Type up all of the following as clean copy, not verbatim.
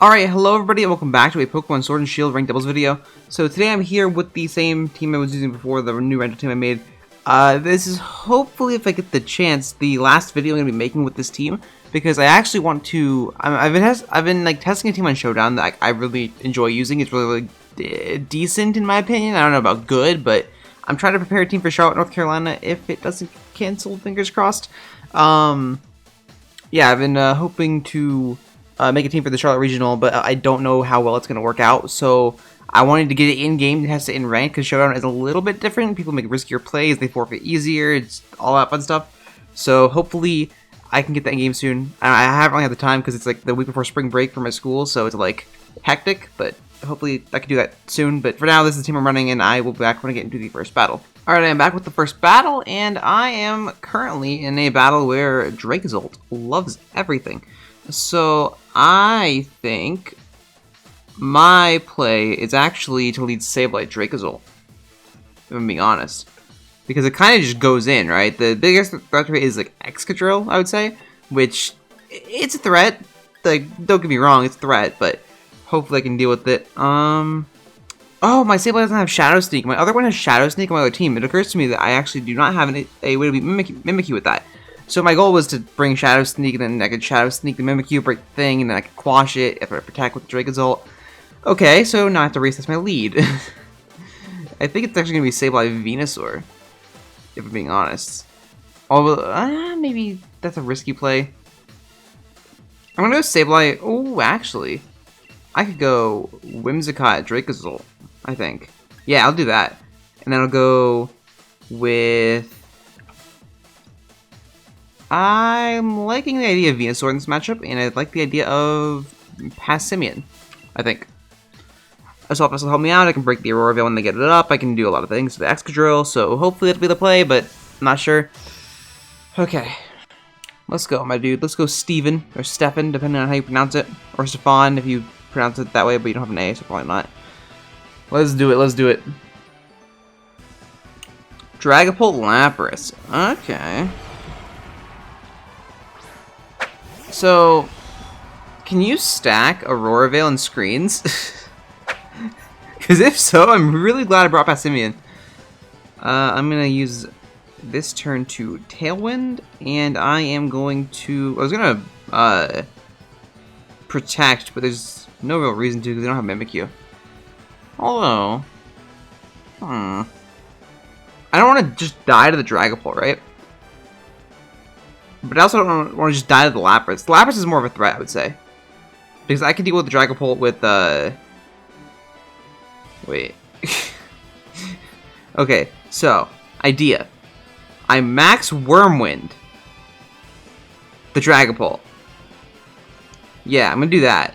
Alright, hello everybody and welcome back to a Pokemon Sword and Shield ranked doubles video. So today I'm here with the same team I was using before, the new rental team I made. This is hopefully, if I get the chance, the last video I'm going to be making with this team, because I actually want to, I've been like testing a team on Showdown that I really enjoy using. It's really decent in my opinion. I don't know about good, but I'm trying to prepare a team for Charlotte, North Carolina if it doesn't cancel, fingers crossed. Yeah, I've been hoping to make a team for the Charlotte Regional, but I don't know how well it's going to work out, so I wanted to get it in-game to test it in rank, because Showdown is a little bit different. People make riskier plays, they forfeit easier, it's all that fun stuff. So hopefully I can get that in-game soon. I haven't really had the time, because it's like the week before spring break for my school, so it's like hectic, but hopefully I can do that soon. But for now, this is the team I'm running, and I will be back when I get into the first battle. Alright, I'm back with the first battle, and I am currently in a battle where Drakezolt loves everything. So I think my play is actually to lead Sableye Drakezolt, if I'm being honest. Because it kind of just goes in, right? The biggest threat rate is like Excadrill, I would say, which it's a threat. Like, don't get me wrong, it's a threat, but hopefully I can deal with it. Oh, my Sableye doesn't have Shadow Sneak. My other one has Shadow Sneak on my other team. It occurs to me that I actually do not have a way to be Mimikyu with that. So my goal was to bring Shadow Sneak, and then I could Shadow Sneak the Mimikyu, break the thing, and then I could quash it if I attack with Drakezolt. Okay, so now I have to reassess my lead. I think it's actually going to be Sableye Venusaur, if I'm being honest. Although, maybe that's a risky play. I'm going to go Sableye. Oh, actually, I could go Whimsicott Drakezolt, I think. Yeah, I'll do that. And then I'll go with... I'm liking the idea of Venusaur in this matchup, and I like the idea of Passimian, I think. So if this will help me out, I can break the Aurora Veil when they get it up, I can do a lot of things with the Excadrill, so hopefully that'll be the play, but I'm not sure. Okay, let's go, my dude. Let's go Steven, or Stefan, depending on how you pronounce it, or Stefan if you pronounce it that way, but you don't have an A, so probably not. Let's do it, let's do it. Dragapult Lapras, okay. So, can you stack Aurora Veil and screens? Because if so, I'm really glad I brought Passimian. I'm going to use this turn to Tailwind, and I am going to... I was going to Protect, but there's no real reason to because they don't have Mimikyu. Although... I don't want to just die to the Dragapult, right? But I also don't want to just die to the Lapras. The Lapras is more of a threat, I would say. Because I can deal with the Dragapult with, Wait. Okay, so, idea. I max Wormwind the Dragapult. Yeah, I'm gonna do that.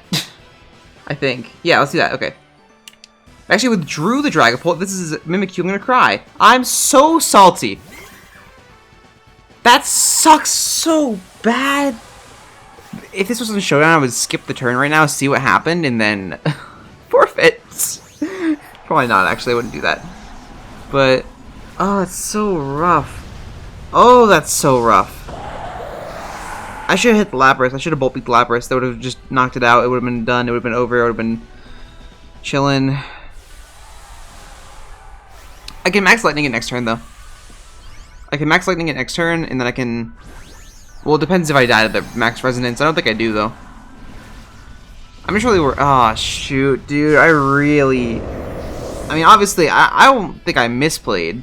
I think. Yeah, let's do that, okay. I actually withdrew the Dragapult. This is Mimikyu, I'm gonna cry. I'm so salty. That sucks so bad. If this was in Showdown, I would skip the turn right now, see what happened, and then forfeit. Probably not, actually, I wouldn't do that. But, oh, it's so rough. Oh, that's so rough. I should have hit the Lapras. I should have bolt beat the Lapras. That would have just knocked it out. It would have been done. It would have been over. It would have been chilling. I can max Lightning it next turn, though. I can max Lightning it next turn, and then I can... Well, it depends if I die to the max Resonance. I don't think I do, though. I'm just really worried. Oh, shoot, dude. I really... I mean, obviously, I don't think I misplayed.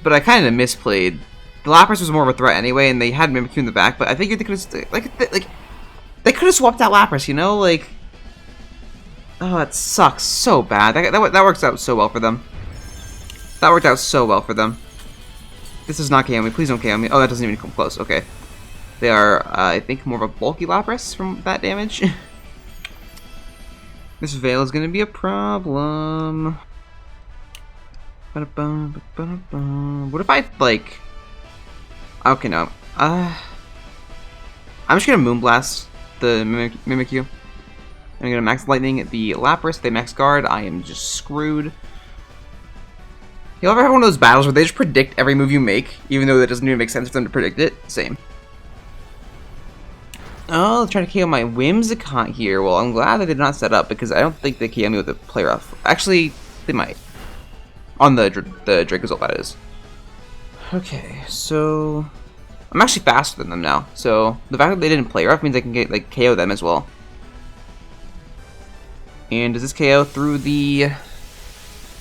But I kind of misplayed. The Lapras was more of a threat anyway, and they had Mimikyu in the back, but I think they could have... Like, they could have swapped out Lapras, you know? Like... Oh, that sucks so bad. That works out so well for them. That worked out so well for them. This does not KO me. Please don't KO me. Oh, that doesn't even come close. Okay. They are, I think, more of a bulky Lapras from that damage. This Veil is going to be a problem. What if I, like... Okay, no. I'm just going to Moonblast the Mimikyu. I'm going to max Lightning the Lapras. They max Guard. I am just screwed. You ever have one of those battles where they just predict every move you make, even though that doesn't even make sense for them to predict it? Same. Oh, they're trying to KO my Whimsicott here. Well, I'm glad that they did not set up because I don't think they KO me with the play rough. Actually, they might. On the Dracozolt, that is. Okay, so I'm actually faster than them now. So the fact that they didn't play rough means I can get like KO them as well. And does this KO through the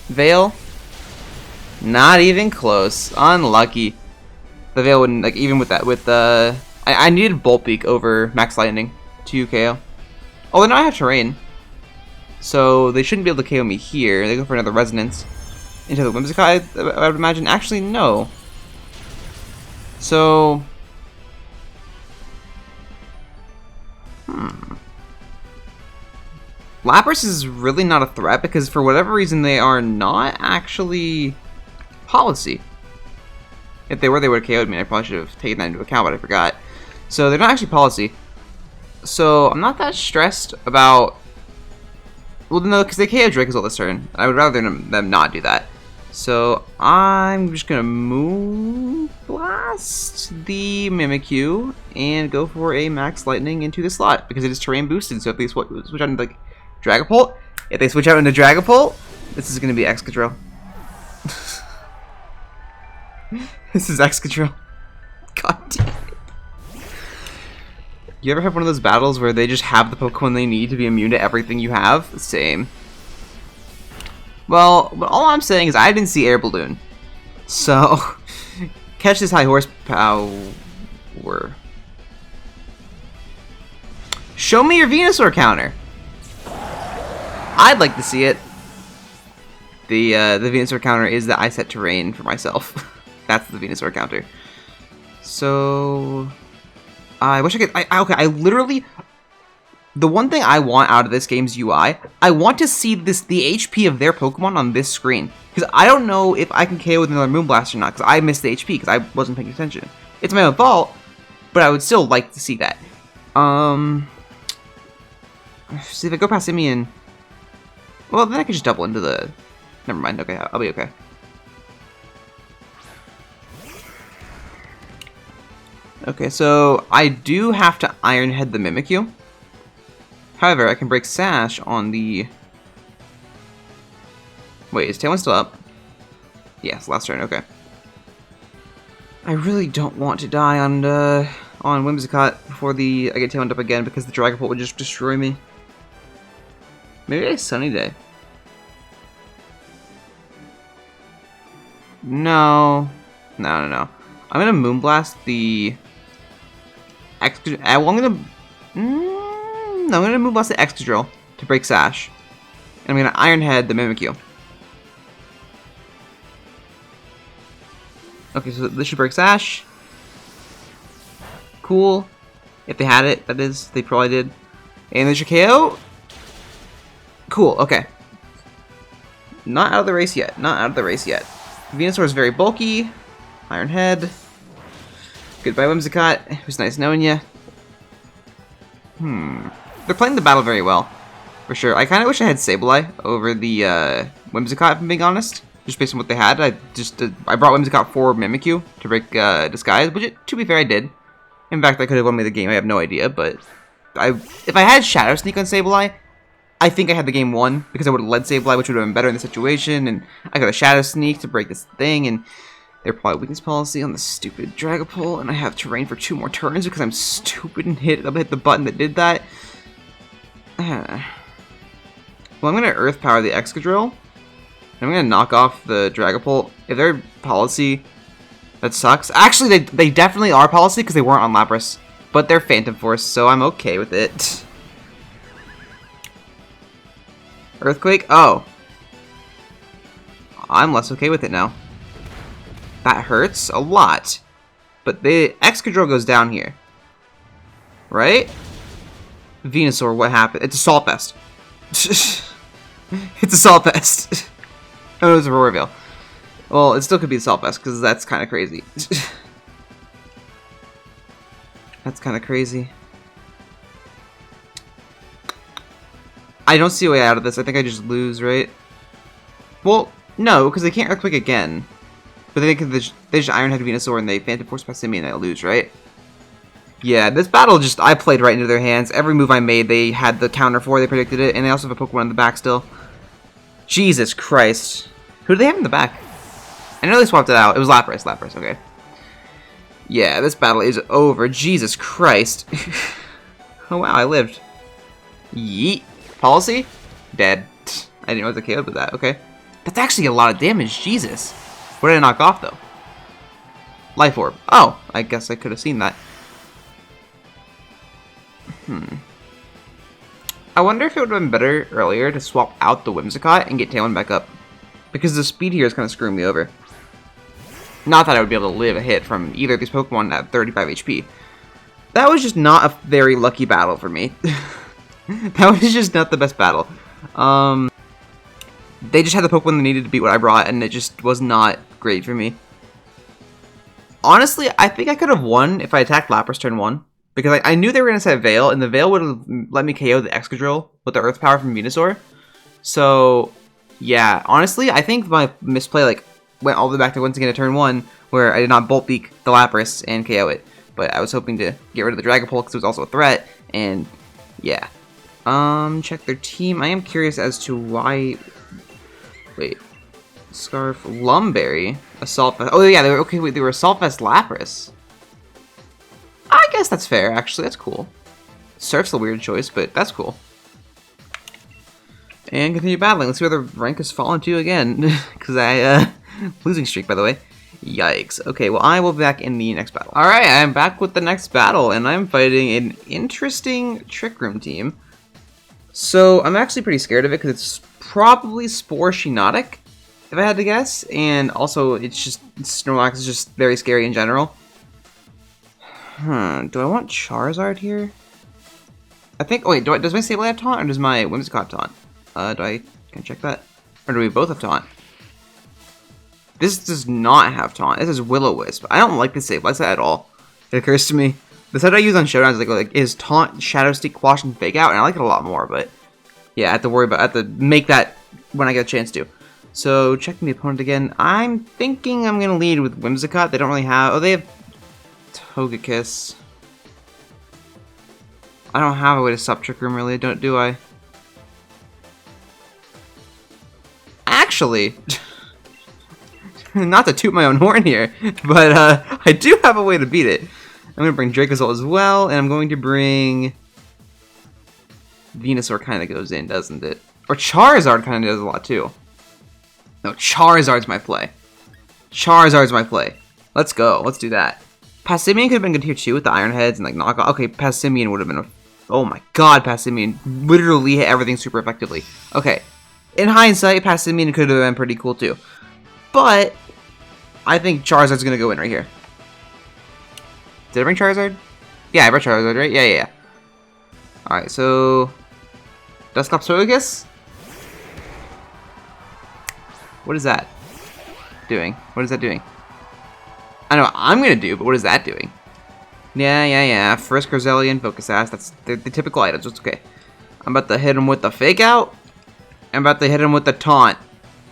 Veil? Not even close. Unlucky. The Veil wouldn't, like, even with that, with the... I needed Bolt Beak over Max Lightning to KO. Oh, now I have Terrain. So they shouldn't be able to KO me here. They go for another Resonance. Into the Whimsicott, I would imagine. Actually, no. So... Lapras is really not a threat because for whatever reason they are not actually policy. If they were, they would have KO'd me. I probably should have taken that into account, but I forgot. So they're not actually policy. So I'm not that stressed about... Well, no, because they KO Dracozolt this turn. I would rather them not do that. So I'm just going to Moon Blast the Mimikyu and go for a Max Lightning into the slot because it is terrain boosted. So if they switch out into like Dragapult, if they switch out into Dragapult, this is going to be Excadrill. This is Excadrill. God damn it. You ever have one of those battles where they just have the Pokemon they need to be immune to everything you have? Same. Well, but all I'm saying is I didn't see Air Balloon. So, catch this high horsepower. Show me your Venusaur counter. I'd like to see it. The Venusaur counter is that I set terrain for myself. That's the Venusaur counter. So, I wish I could. Okay, I literally. The one thing I want out of this game's UI, I want to see the HP of their Pokemon on this screen. Because I don't know if I can KO with another Moonblast or not, because I missed the HP, because I wasn't paying attention. It's my own fault, but I would still like to see that. See, if I go past Simeon... Well, then I can just double into the... Never mind, okay, I'll be okay. Okay, so I do have to Iron Head the Mimikyu. However, I can break Sash on the... Wait, is Tailwind still up? Yes, last turn, okay. I really don't want to die on Whimsicott before I get Tailwind up again because the Dragapult would just destroy me. Maybe a Sunny Day. No. No. I'm gonna Moonblast the... I'm gonna Moonblast the Excadrill to break Sash. And I'm gonna Iron Head the Mimikyu. Okay, so this should break Sash. Cool. If they had it, that is. They probably did. And there's your KO. Cool, okay. Not out of the race yet. Venusaur is very bulky. Iron Head. Goodbye, Whimsicott. It was nice knowing you. They're playing the battle very well. For sure. I kind of wish I had Sableye over the Whimsicott, if I'm being honest. Just based on what they had. I brought Whimsicott for Mimikyu to break Disguise, which, to be fair, I did. In fact, I could have won me the game. I have no idea, but... if I had Shadow Sneak on Sableye, I think I had the game won, because I would have led Sableye, which would have been better in the situation, and I got a Shadow Sneak to break this thing, and they're probably weakness policy on the stupid Dragapult, and I have terrain for 2 more turns because I'm stupid and hit the button that did that. Well, I'm going to Earth Power the Excadrill. I'm going to knock off the Dragapult. If they're policy, that sucks. Actually, they definitely are policy because they weren't on Lapras. But they're Phantom Force, so I'm okay with it. Earthquake? Oh. I'm less okay with it now. That hurts a lot. But the Excadrill goes down here. Right? Venusaur, what happened? It's a Salt Fest. It's a Salt Fest. Oh, it was a Roarveil. Well, it still could be a Salt Fest, because that's kind of crazy. That's kind of crazy. I don't see a way out of this. I think I just lose, right? Well, no, because they can't Earthquake again. But they just Iron Head Venusaur and they Phantom Force past Simeon and I lose, right? Yeah, this battle just, I played right into their hands. Every move I made, they had the counter for, they predicted it, and they also have a Pokemon in the back still. Jesus Christ. Who do they have in the back? I know they swapped it out. It was Lapras, okay. Yeah, this battle is over. Jesus Christ. Oh wow, I lived. Yeet. Policy? Dead. I didn't know what the KO with that, okay. That's actually a lot of damage, Jesus. What did I knock off, though? Life Orb. Oh, I guess I could have seen that. I wonder if it would have been better earlier to swap out the Whimsicott and get Tailwind back up. Because the speed here is kind of screwing me over. Not that I would be able to live a hit from either of these Pokemon at 35 HP. That was just not a very lucky battle for me. That was just not the best battle. They just had the Pokemon they needed to beat what I brought, and it just was not great for me. Honestly, I think I could have won if I attacked Lapras turn 1. Because I knew they were going to set Veil, and the Veil would have let me KO the Excadrill with the Earth Power from Venusaur. So, yeah, honestly, I think my misplay went all the way back to once again to turn 1, where I did not Bolt Beak the Lapras and KO it. But I was hoping to get rid of the Dragapult because it was also a threat, and yeah. Check their team. I am curious as to why... Wait. Scarf, Lumberry, Assault Vest. Oh yeah, they were, okay, wait, they were Assault Vest Lapras. I guess that's fair, actually, that's cool. Surf's a weird choice, but that's cool. And continue battling. Let's see where the rank has fallen to again. Because losing streak, by the way. Yikes. Okay, well, I will be back in the next battle. Alright, I'm back with the next battle, and I'm fighting an interesting Trick Room team. So, I'm actually pretty scared of it, because it's probably Spore Shinotic, if I had to guess. And also, it's just, Snorlax is just very scary in general. Do I want Charizard here? I think, oh wait, does my Sableye have Taunt, or does my Whimsicott Taunt? Can I check that? Or do we both have Taunt? This does not have Taunt. This is Will-O-Wisp. I don't like the Sableye at all. It occurs to me. The set I use on Showdown is like is Taunt, Shadow Stick, Quash, and Fake Out, and I like it a lot more, but yeah, I have to worry about, I have to make that when I get a chance to. So, checking the opponent again. I'm thinking I'm going to lead with Whimsicott. They don't really have, oh, they have Togekiss. I don't have a way to stop Trick Room, really, do I? Actually, not to toot my own horn here, but I do have a way to beat it. I'm going to bring Dracozolt as well, and I'm going to bring... Venusaur kind of goes in, doesn't it? Or Charizard kind of does a lot, too. No, Charizard's my play. Charizard's my play. Let's go. Let's do that. Passimian could have been good here, too, with the Iron Heads and, like, knockoff. Okay, Passimian would have been a... Oh my god, Passimian literally hit everything super effectively. Okay. In hindsight, Passimian could have been pretty cool, too. But... I think Charizard's gonna go in right here. Did I bring Charizard? Yeah, I brought Charizard, right? Yeah. Alright, so... Dusclops Togekiss? What is that doing? What is that doing? I know what I'm gonna do, but what is that doing? Yeah. Frisk, Rosellian, Focus Sash. That's the typical items. It's okay. I'm about to hit him with the Fake Out. I'm about to hit him with the Taunt.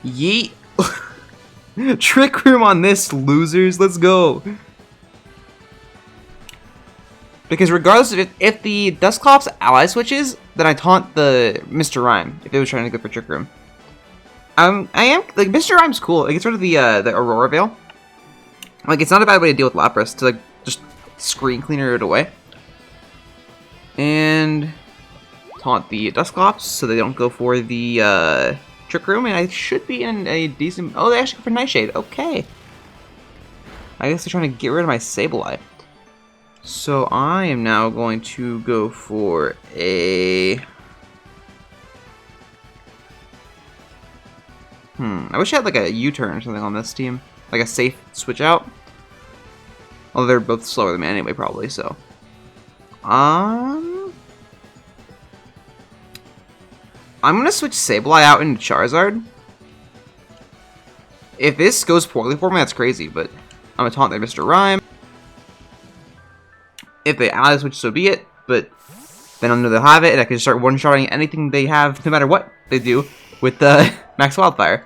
Yeet. Trick Room on this, losers. Let's go. Because regardless of if the Dusclops ally switches, then I taunt the Mr. Rhyme if it was trying to go for Trick Room. I am like Mr. Rhyme's cool. Like it's sort of the Aurora Veil. Like it's not a bad way to deal with Lapras to like just screen cleaner it away. And taunt the Dusclops so they don't go for the Trick Room, and I should be in a decent... Oh, they actually go for Nightshade. Okay. I guess they're trying to get rid of my Sableye. So I am now going to go for a... I wish I had like a U-turn or something on this team. Like a safe switch out. Although they're both slower than me anyway, probably, so... I'm gonna switch Sableye out into Charizard. If this goes poorly for me, that's crazy, but I'm gonna taunt their Mr. Rhyme. If they ally switch, so be it, but then I know they'll have it, and I can start one-shotting anything they have, no matter what they do, with the Max Wildfire.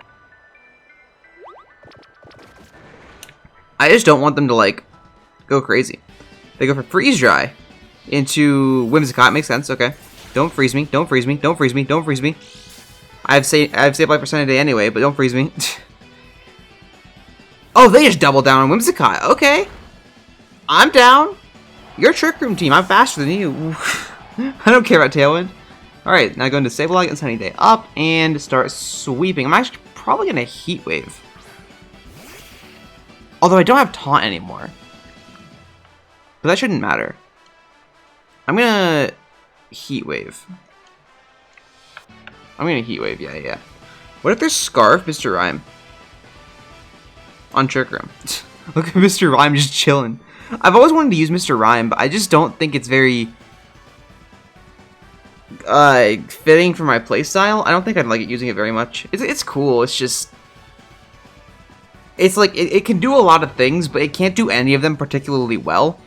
I just don't want them to, like, go crazy. They go for Freeze Dry into Whimsicott. Makes sense. Okay. Don't freeze me. Don't freeze me. Don't freeze me. Don't freeze me. I have Sableye for Sunny Day anyway, but don't freeze me. Oh, they just double down on Whimsicott. Okay. I'm down. You're a Trick Room team. I'm faster than you. I don't care about Tailwind. Alright, now go into Sableye and Sunny Day up and start sweeping. I'm actually probably going to Heat Wave. Although I don't have Taunt anymore. But that shouldn't matter. I'm going to Heat Wave. I'm going to Heat Wave, yeah. What if there's Scarf, Mr. Rhyme? On Trick Room. Look at Mr. Rhyme just chilling. I've always wanted to use Mr. Rhyme, but I just don't think it's very fitting for my playstyle. I don't think I'd like it using it very much. It's cool. It's just it's like it can do a lot of things, but it can't do any of them particularly well.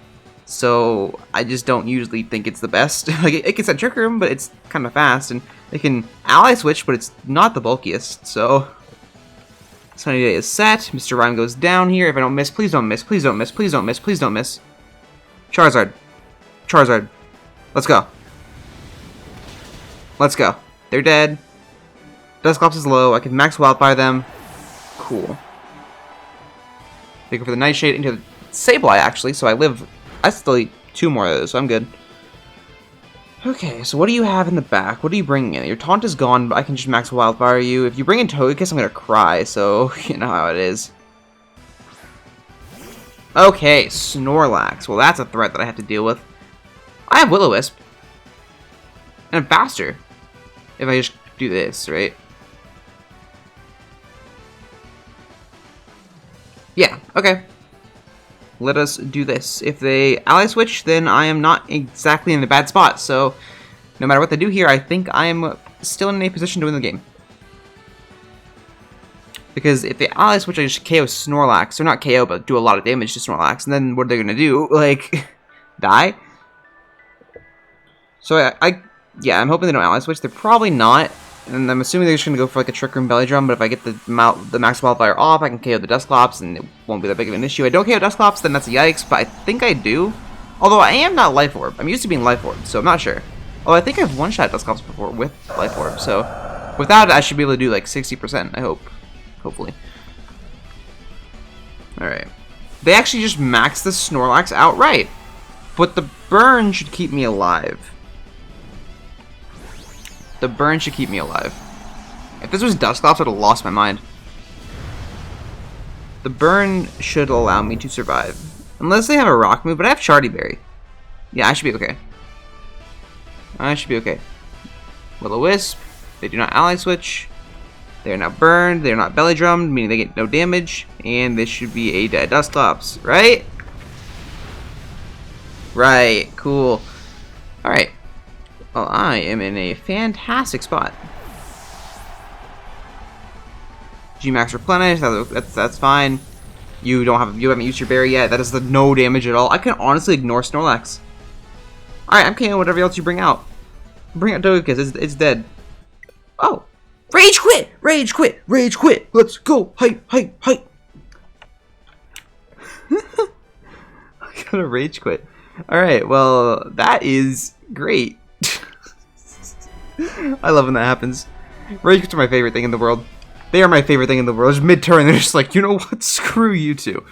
So I just don't usually think it's the best. Like it can set Trick Room, but it's kind of fast, and it can ally switch, but it's not the bulkiest. So Sunny Day is set. Mr. Rhyme goes down here. If I don't miss, please don't miss. Please don't miss. Please don't miss. Please don't miss. Charizard. Charizard. Let's go. Let's go. They're dead. Dusclops is low. I can max Wildfire them. Cool. They go for the Nightshade into Sableye, actually, so I still eat 2 more of those, so I'm good. Okay, so what do you have in the back? What are you bringing in? Your Taunt is gone, but I can just max Wildfire you. If you bring in Togekiss, I'm gonna cry, so you know how it is. Okay, Snorlax. Well, that's a threat that I have to deal with. I have Will-O-Wisp. And I'm faster. If I just do this, right? Yeah, okay. Let us do this. If they ally switch, then I am not exactly in a bad spot. So, no matter what they do here, I think I am still in a position to win the game. Because if they ally switch, I just KO Snorlax. Or not KO, but do a lot of damage to Snorlax. And then what are they going to do? Like, die? So, yeah, I'm hoping they don't ally switch. They're probably not. And I'm assuming they're just going to go for like a Trick Room Belly Drum, but if I get the Max Wildfire off, I can KO the Dusclops, and it won't be that big of an issue. I don't KO Dusclops, then that's a yikes, but I think I do. Although I am not Life Orb. I'm used to being Life Orb, so I'm not sure. Although I think I've one-shot Dusclops before with Life Orb, so without it, I should be able to do like 60%, I hope. Hopefully. Alright. They actually just maxed the Snorlax outright, but the burn should keep me alive. The burn should keep me alive. If this was Dusclops, I'd have lost my mind. The burn should allow me to survive. Unless they have a rock move, but I have Shardy Berry. Yeah, I should be okay. I should be okay. Will-O-Wisp. They do not ally switch. They are not burned. They are not belly drummed, meaning they get no damage. And this should be a dead Dusclops, right? Right, cool. Alright. Well, I am in a fantastic spot. G-Max replenish, that's fine. You haven't used your berry yet. That is no damage at all. I can honestly ignore Snorlax. Alright, I'm KOing whatever else you bring out. Bring out Togekiss, it's dead. Oh! Rage quit! Rage quit! Rage quit! Let's go! Hype! Hype! Hype! I got a rage quit. Alright, well, that is great. I love when that happens. Rage quits are my favorite thing in the world. They are my favorite thing in the world. Just mid-turn, they're just like, you know what? Screw you two.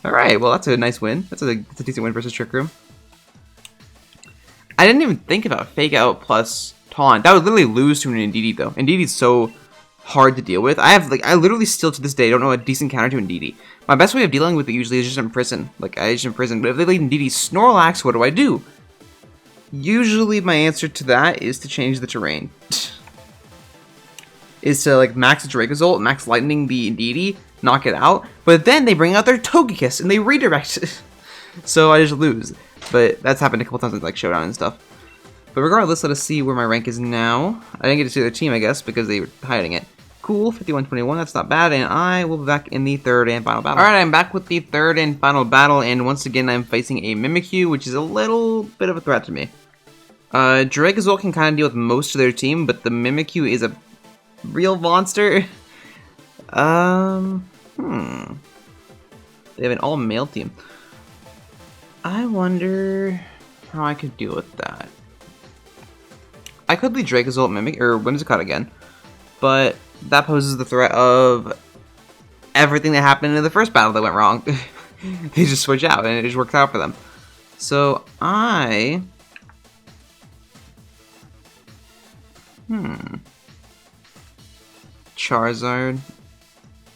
Alright, well, that's a nice win. That's a decent win versus Trick Room. I didn't even think about Fake Out plus Taunt. That would literally lose to an Indeedee, though. Indeedee's so hard to deal with. I literally still to this day don't know a decent counter to Indeedee. My best way of dealing with it usually is just imprison. Like, I just imprison. But if they leave Indeedee Snorlax, what do I do? Usually my answer to that is to change the terrain. Is to like max the Dracozolt, max lightning the Indeedee, knock it out, but then they bring out their Togekiss and they redirect it. So I just lose. But that's happened a couple times with like Showdown and stuff. But regardless, let us see where my rank is now. I didn't get to see their team, I guess, because they were hiding it. Cool, 51-21, that's not bad, and I will be back in the third and final battle. Alright, I'm back with the third and final battle, and once again I'm facing a Mimikyu, which is a little bit of a threat to me. Dracozolt can kind of deal with most of their team, but the Mimikyu is a real monster. They have an all-male team. I wonder how I could deal with that. I could lead Dracozolt Mimic or Whimsicott again, but that poses the threat of everything that happened in the first battle that went wrong. They just switch out and it just works out for them. So Charizard.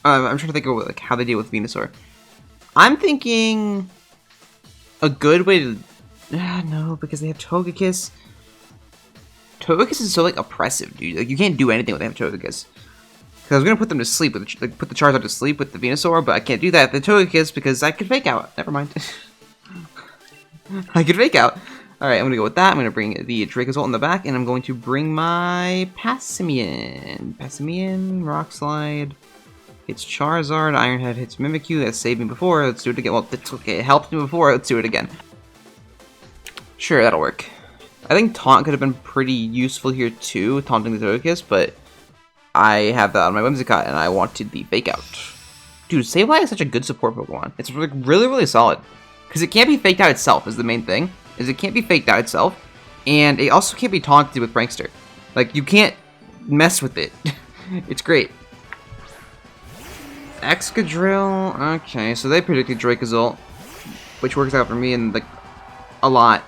I'm trying to think of like how they deal with Venusaur. I'm thinking a good way to no, because they have Togekiss. Togekiss is so like oppressive, dude. Like you can't do anything when they have Togekiss. Because I was gonna put them to sleep with like put the Charizard to sleep with the Venusaur, but I can't do that with the Togekiss because I could fake out. Never mind. I could fake out. All right, I'm gonna go with that. I'm gonna bring the Dracozolt in the back, and I'm going to bring my Passimian. Passimian, Rock Slide. Hits Charizard. Iron Head hits Mimikyu. That saved me before. Let's do it again. Well, okay, it helped me before. Let's do it again. Sure, that'll work. I think Taunt could have been pretty useful here too, taunting the Togekiss, but I have that on my Whimsicott, and I wanted the Fake Out. Dude, Sableye is such a good support Pokemon. It's like really, really solid. Because it can't be faked out itself is the main thing. Is it can't be faked out itself, and it also can't be taunted with Prankster. Like, you can't mess with it. It's great. Excadrill, okay, so they predicted Dracozolt, which works out for me in like a lot.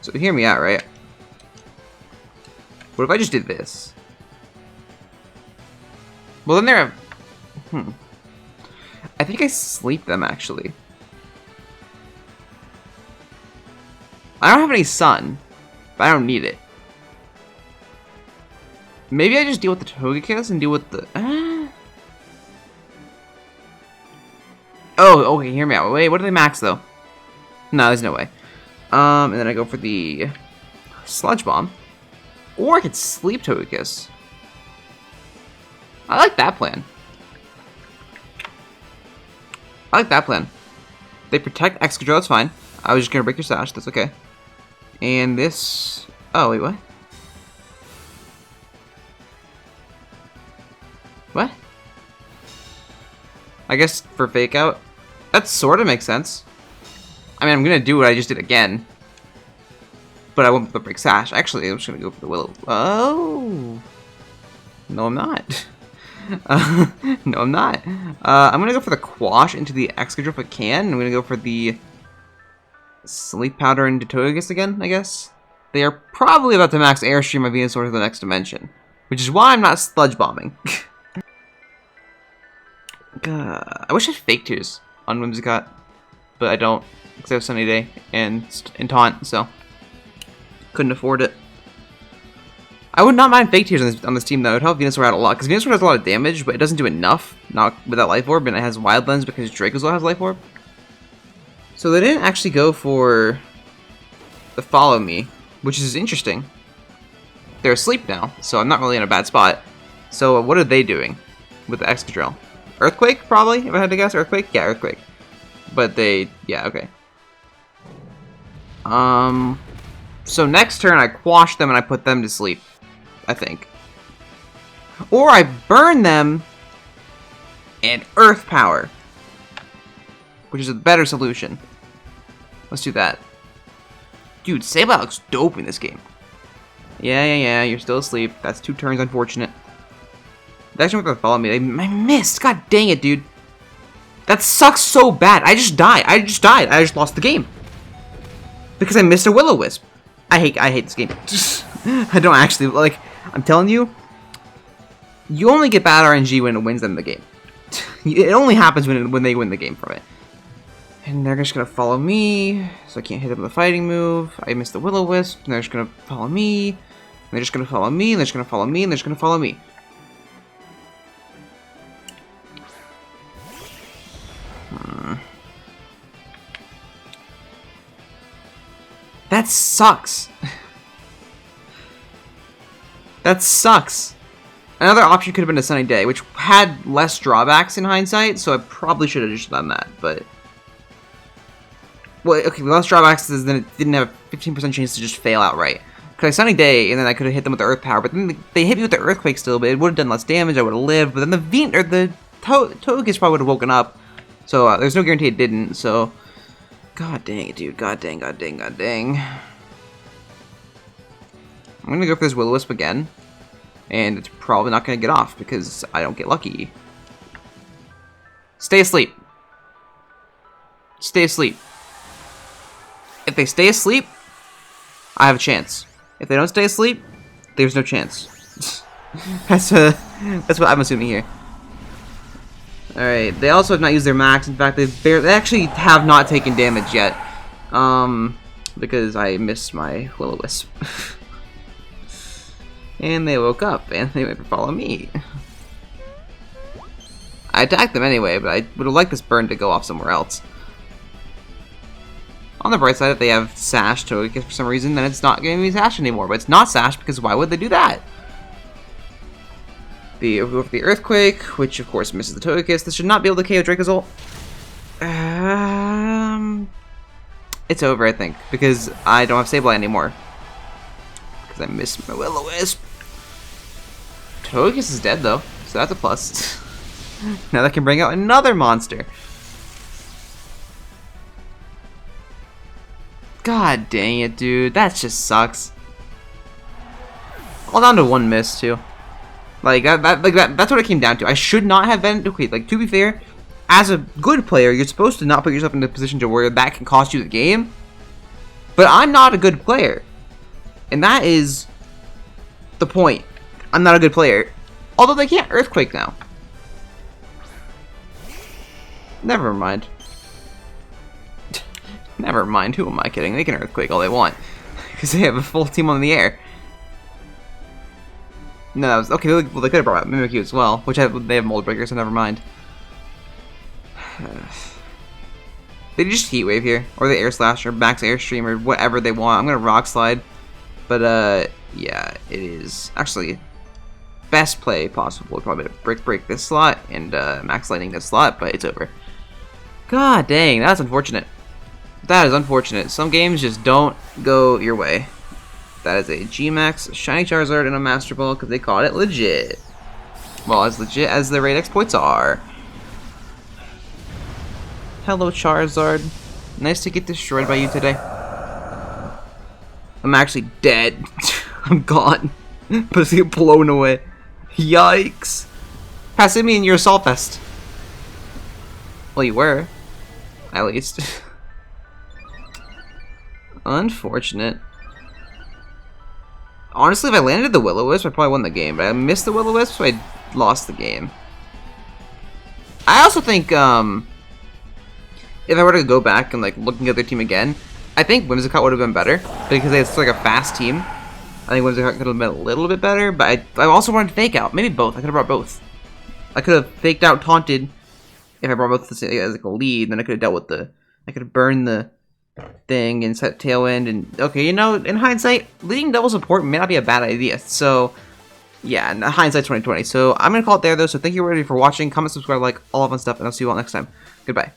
So hear me out, right? What if I just did this? Well, then they're I think I sleep them actually. I don't have any sun, but I don't need it. Maybe I just deal with the Togekiss and deal with the... Oh, okay, hear me out. Wait, what do they max, though? No, there's no way. And then I go for the Sludge Bomb. Or I could sleep Togekiss. I like that plan. I like that plan. They protect Excadrill, that's fine. I was just gonna break your sash, that's okay. And this... Oh, wait, what? What? I guess for Fake Out? That sort of makes sense. I mean, I'm gonna do what I just did again. But I won't break Sash. Actually, I'm just gonna go for the Willow. Oh! No, I'm not. No, I'm not. I'm gonna go for the Quash into the Excadrill if I can. I'm gonna go for the Sleep Powder into Togekiss again, I guess. They are probably about to max Airstream my Venusaur to the next dimension. Which is why I'm not Sludge Bombing. I wish I had Fake Tears on Whimsicott, but I don't, because I have Sunny Day and Taunt, so couldn't afford it. I would not mind Fake Tears on this team, though. It would help Venusaur out a lot, because Venusaur has a lot of damage, but it doesn't do enough, not without Life Orb, and it has Wild Lens because Dracozolt has Life Orb. So they didn't actually go for the Follow Me, which is interesting. They're asleep now, so I'm not really in a bad spot. So what are they doing with the Excadrill? Earthquake, probably, if I had to guess. Earthquake? Yeah, Earthquake. But they... yeah, okay. So next turn I quash them and I put them to sleep, I think. Or I burn them and Earth Power, which is a better solution. Let's do that. Dude, Sableye looks dope in this game. Yeah, you're still asleep. That's 2 turns, unfortunate. They actually went to follow me. I missed. God dang it, dude. That sucks so bad. I just died. I just lost the game. Because I missed a Will-O-Wisp. I hate this game. I don't actually, like, I'm telling you, you only get bad RNG when it wins them the game. It only happens when they win the game from it. And they're just gonna follow me, so I can't hit them with a fighting move. I missed the Will-O-Wisp, and they're just gonna follow me. And they're just gonna follow me, and they're just gonna follow me, and they're just gonna follow me. That sucks. That sucks. Another option could have been a Sunny Day, which had less drawbacks in hindsight, so I probably should have just done that, but... Well, okay, less drawbacks is then it didn't have a 15% chance to just fail outright. Because Sunny Day, and then I could have hit them with the Earth Power, but then they hit me with the Earthquake still, but it would have done less damage, I would have lived, but then the Togekiss probably would have woken up. So there's no guarantee it didn't. So, god dang it, dude. God dang, god dang, god dang. I'm gonna go for this Will-O-Wisp again. And it's probably not gonna get off because I don't get lucky. Stay asleep. Stay asleep. If they stay asleep, I have a chance. If they don't stay asleep, there's no chance. That's what I'm assuming here. Alright, they also have not used their max. In fact, they actually have not taken damage yet. Because I missed my Will-O-Wisp. And they woke up, and they went to follow me. I attacked them anyway, but I would have liked this burn to go off somewhere else. On the bright side, if they have Sash Togekiss for some reason, then it's not going to be Sash anymore. But it's not Sash, because why would they do that? Go for the Earthquake, which of course misses the Togekiss. This should not be able to KO Dracozolt. It's over, I think, because I don't have Sableye anymore. Because I missed my Will-O-Wisp. Togekiss is dead, though, so that's a plus. Now that can bring out another monster. God dang it, dude. That just sucks. All down to one miss, too. That's what it came down to. I should not have been... Okay, like, to be fair, as a good player, you're supposed to not put yourself in a position to where that can cost you the game. But I'm not a good player. And that is the point. I'm not a good player. Although they can't Earthquake now. Never mind. Never mind. Who am I kidding? They can Earthquake all they want. Because they have a full team on the air. No, that was... Okay, well, they could have brought out Mimikyu as well. Which they have Mold Breaker, so never mind. They just Heat Wave here. Or the Air Slash, or Max Airstream, or whatever they want. I'm going to Rock Slide. But, yeah, it is actually best play possible. We'll probably break this slot and Max Lightning this slot, but it's over. God dang, that's unfortunate. That is unfortunate. Some games just don't go your way. That is a G-Max, Shiny Charizard, and a Master Ball because they caught it legit. Well, as legit as the raid exploits are. Hello, Charizard. Nice to get destroyed by you today. I'm actually dead. I'm gone. But it's get blown away. Yikes. Passing me in your Assault Vest. Well, you were. At least. Unfortunate. Honestly, if I landed the Will-O-Wisp, I probably won the game. But I missed the Will-O-Wisp, so I lost the game. I also think, if I were to go back and, like, looking at their team again, I think Whimsicott would have been better. Because it's, like, a fast team. I think Whimsicott could have been a little bit better. But I also wanted to fake out. Maybe both. I could have brought both. I could have faked out Taunted if I brought both as, like, a lead. Then I could have dealt with the... I could have burned the thing and set Tailwind. And, okay, you know, in hindsight, leading double support may not be a bad idea. So, yeah, in hindsight 2020. So, I'm going to call it there, though. So, thank you everybody for watching. Comment, subscribe, like, all that fun stuff. And I'll see you all next time. Goodbye.